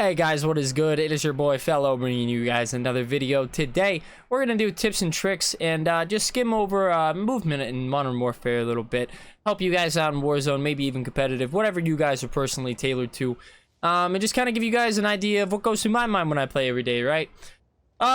Hey guys, what is good? It is your boy Fellow bringing you guys another video. Today we're gonna do tips and tricks and just skim over movement in Modern Warfare a little bit, help you guys out in Warzone, maybe even competitive, whatever you guys are personally tailored to, and just kind of give you guys an idea of what goes through my mind when I play every day, right?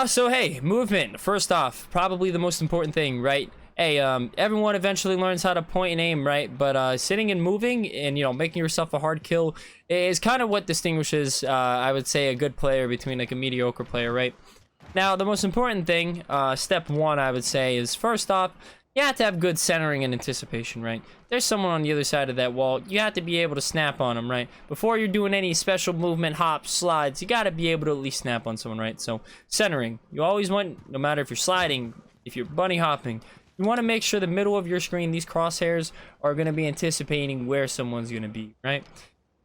So hey, movement. First off, probably the most important thing, right? Hey, everyone eventually learns how to point and aim, right? But sitting and moving and, you know, making yourself a hard kill is kind of what distinguishes, I would say, a good player between, like, a mediocre player, right? Now, the most important thing, step one, I would say, is first off, you have to have good centering and anticipation, right? There's someone on the other side of that wall. You have to be able to snap on them, right? Before you're doing any special movement, hops, slides, you got to be able to at least snap on someone, right? So, centering. You always want, no matter if you're sliding, if you're bunny hopping, you want to make sure the middle of your screen, these crosshairs, are going to be anticipating where someone's going to be, right?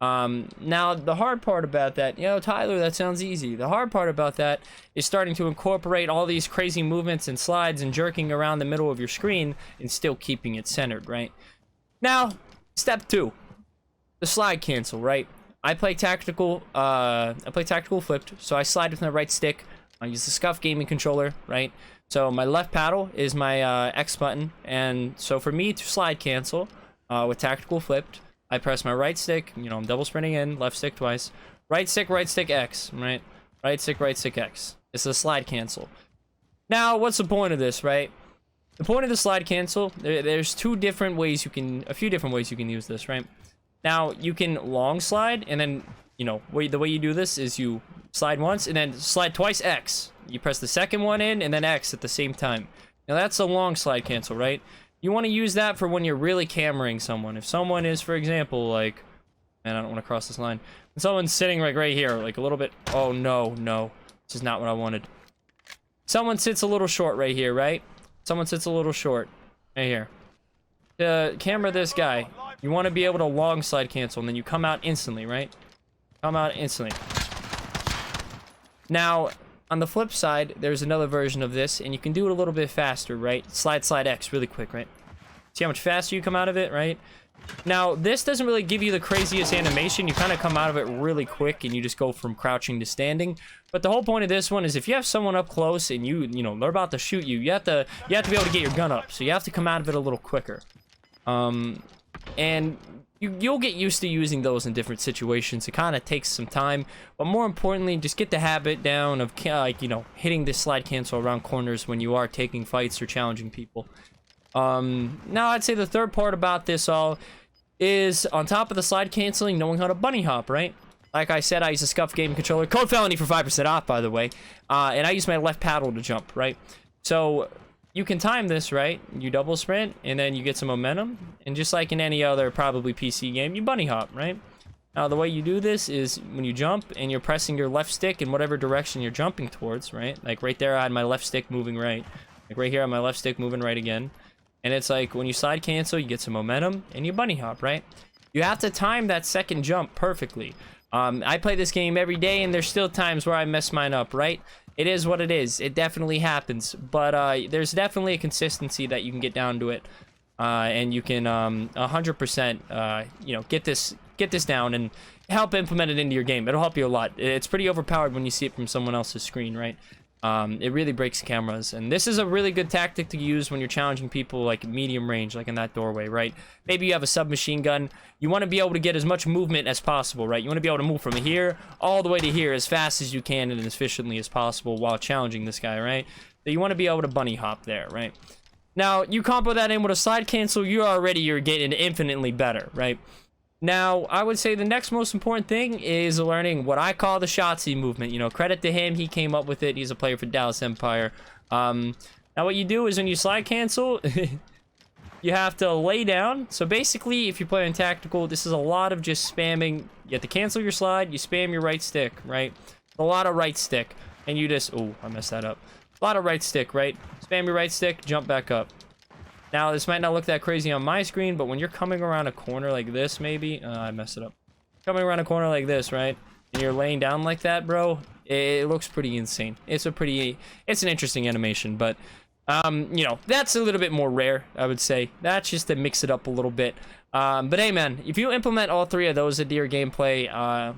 Now, the hard part about that, you know, Tyler, that sounds easy. The hard part about that is starting to incorporate all these crazy movements and slides and jerking around the middle of your screen and still keeping it centered, right? Now, step two, the slide cancel, right? I play tactical flipped, so I slide with my right stick. I use the Scuff gaming controller, right? So my left paddle is my X button, and so for me to slide cancel with tactical flipped, I press my right stick, you know, I'm double sprinting in, left stick twice, right stick X, right? Right stick X. It's a slide cancel. Now, what's the point of this, right? The point of the slide cancel, there's a few different ways you can use this, right? Now, you can long slide, and then, you know, the way you do this is you slide once, and then slide twice X. You press the second one in, and then X at the same time. Now, that's a long slide cancel, right? You want to use that for when you're really cameraing someone. If someone is, for example, like... Man, I don't want to cross this line. When someone's sitting like right here, like a little bit... Oh, no. This is not what I wanted. Someone sits a little short right here, right? Someone sits a little short. Right here. To camera this guy, you want to be able to long slide cancel, and then you come out instantly, right? Come out instantly. Now, on the flip side, there's another version of this, and you can do it a little bit faster, right? Slide X really quick, right? See how much faster you come out of it, right? Now, this doesn't really give you the craziest animation. You kind of come out of it really quick, and you just go from crouching to standing. But the whole point of this one is if you have someone up close and you know, they're about to shoot you, you have to be able to get your gun up. So you have to come out of it a little quicker. And you'll get used to using those in different situations. It kind of takes some time, but more importantly, just get the habit down of, like, you know, hitting this slide cancel around corners when you are taking fights or challenging people. Now I'd say the third part about this all is, on top of the slide canceling, knowing how to bunny hop, right? Like I said, I use a Scuff gaming controller. Code Felony for 5% off, by the way. And I use my left paddle to jump, right? So you can time this, right? You double sprint, and then you get some momentum. And just like in any other probably PC game, you bunny hop, right? Now, the way you do this is when you jump and you're pressing your left stick in whatever direction you're jumping towards, right? Like right there, I had my left stick moving right. Like right here, I have my left stick moving right again. And it's like when you slide cancel, you get some momentum and you bunny hop, right? You have to time that second jump perfectly. I play this game every day, and there's still times where I mess mine up, right? It is what it is. It definitely happens. But there's definitely a consistency that you can get down to it. And you can 100%, you know, get this down and help implement it into your game. It'll help you a lot. It's pretty overpowered when you see it from someone else's screen, right? It really breaks cameras, and this is a really good tactic to use when you're challenging people like medium range, like in that doorway, right? Maybe you have a submachine gun. You want to be able to get as much movement as possible, right? You want to be able to move from here all the way to here as fast as you can and as efficiently as possible while challenging this guy, right? So you want to be able to bunny hop there, right? Now, you combo that in with a slide cancel, you're getting infinitely better, right? Now, I would say the next most important thing is learning what I call the Shotzi movement. You know, credit to him, he came up with it. He's a player for Dallas Empire. Now, what you do is when you slide cancel, you have to lay down. So basically, if you're playing tactical, this is a lot of just spamming. You have to cancel your slide, you spam your right stick, right? A lot of right stick. And you just... Oh, I messed that up. A lot of right stick, right? Spam your right stick, jump back up. Now, this might not look that crazy on my screen, but when you're coming around a corner like this, maybe... I messed it up. Coming around a corner like this, right? And you're laying down like that, bro. It looks pretty insane. It's an interesting animation, but You know, that's a little bit more rare, I would say. That's just to mix it up a little bit. But hey, man, if you implement all three of those into your gameplay,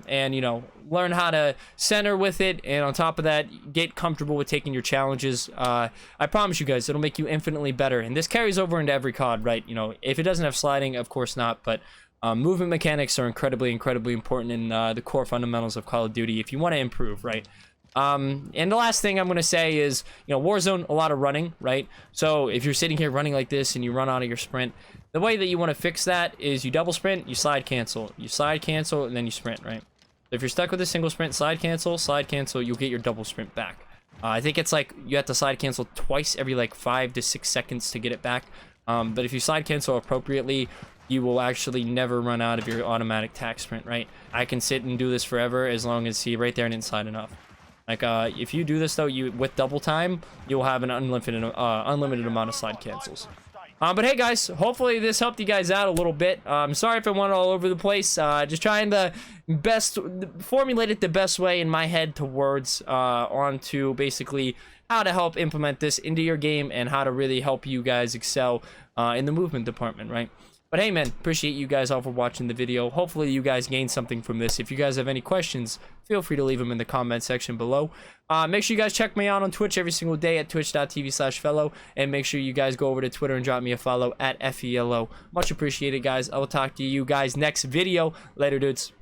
and, you know, learn how to center with it, and on top of that, get comfortable with taking your challenges, I promise you guys, it'll make you infinitely better. And this carries over into every COD, right? You know, if it doesn't have sliding, of course not, but movement mechanics are incredibly important in the core fundamentals of Call of Duty if you want to improve, right? And the last thing I'm going to say is, you know, Warzone, a lot of running, right? So if you're sitting here running like this and you run out of your sprint, the way that you want to fix that is you double sprint, you slide cancel, and then you sprint, right? If you're stuck with a single sprint, slide cancel, you'll get your double sprint back. I think it's like you have to slide cancel twice every like 5 to 6 seconds to get it back. But if you slide cancel appropriately, you will actually never run out of your automatic tack sprint, right? I can sit and do this forever as long as he right there didn't slide enough. Like, if you do this, though, with double time, you'll have an unlimited amount of slide cancels. But hey, guys, hopefully this helped you guys out a little bit. I'm sorry if I went all over the place. Just trying to formulate it the best way in my head to words onto basically how to help implement this into your game and how to really help you guys excel in the movement department, right? But hey, man, appreciate you guys all for watching the video. Hopefully you guys gained something from this. If you guys have any questions, feel free to leave them in the comment section below. Make sure you guys check me out on Twitch every single day at twitch.tv/Felo. And make sure you guys go over to Twitter and drop me a follow at FELO. Much appreciated, guys. I will talk to you guys next video. Later, dudes.